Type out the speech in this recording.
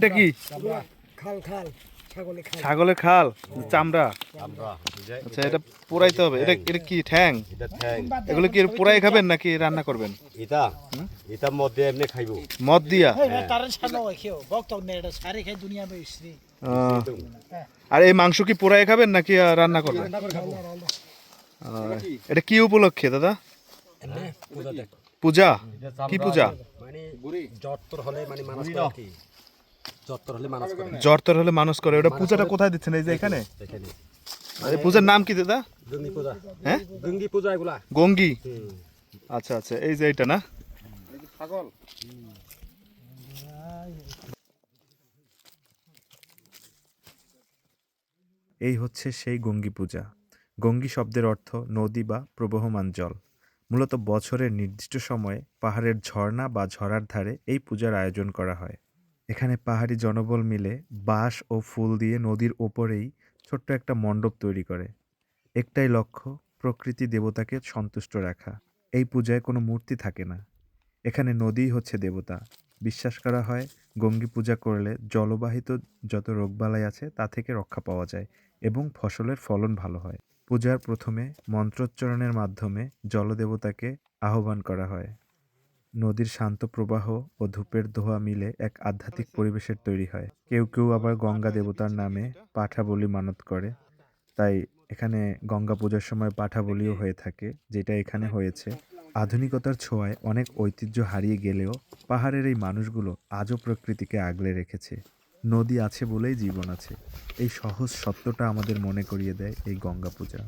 এটা কি? খাল খাল ছাগলের খাল, চামড়া। আমরা আচ্ছা, এটা পোড়াইতে হবে। এটা এটা কি ঠ্যাং? এটা ঠ্যাং এগুলো কি পোড়াই খাবেন নাকি রান্না করবেন? এটা এটার মধ্যে এমনি খাইবো মদ দিয়া? আর এই মাংস কি পোড়াই খাবেন নাকি রান্না করবেন? এটা কি উপলক্ষে দাদা? পূজা? কি পূজা? মানে জটতর হলে মানে মানুষ করে কি জটতর হলে মানুষ করে জ্বর হলে মানুষ করে। ওটা পূজাটা কোথায় দিচ্ছেন? এই যে এখানে? এখানে আর এই পূজার নাম কি দাদা? গঙ্গি পূজা। হ্যাঁ, গঙ্গি পূজা এগুলা গঙ্গি। আচ্ছা আচ্ছা, এই যে এটা না? ছাগল। এই হচ্ছে সেই গঙ্গি পূজা। গঙ্গি শব্দের অর্থ নদী বা প্রবহমান জল। মূলত বছরের নির্দিষ্ট সময়ে পাহাড়ের ঝর্ণা বা ঝরার ধারে এই পূজার আয়োজন করা হয়। এখানে পাহাড়ি জনবল মিলে বাঁশ ও ফুল দিয়ে নদীর ওপরেই ছোট্ট একটা মণ্ডপ তৈরি করে। একটাই লক্ষ্য, প্রকৃতি দেবতাকে সন্তুষ্ট রাখা। এই পূজায় কোনো মূর্তি থাকে না, এখানে নদীই হচ্ছে দেবতা। বিশ্বাস করা হয় গঙ্গি পূজা করলে জলবাহিত যত রোগবালাই আছে তা থেকে রক্ষা পাওয়া যায় এবং ফসলের ফলন ভালো হয়। পূজার প্রথমে মন্ত্রোচ্চারণের মাধ্যমে জলদেবতাকে আহ্বান করা হয়। নদীর শান্ত প্রবাহ ও ধূপের ধোঁয়া মিলে এক আধ্যাত্মিক পরিবেশের তৈরি হয়। কেউ কেউ আবার গঙ্গা দেবতার নামে পাঠা বলি মানত করে, তাই এখানে গঙ্গা পূজার সময় পাঠা বলিও হয়ে থাকে, যেটা এখানে হয়েছে। আধুনিকতার ছোঁয়ায় অনেক ঐতিহ্য হারিয়ে গেলেও পাহাড়ের এই মানুষগুলো আজও প্রকৃতিকে আগলে রেখেছে। নদী আছে বলেই জীবন আছে, এই সহজ সত্যটা আমাদের মনে করিয়ে দেয় এই গঙ্গা পূজা।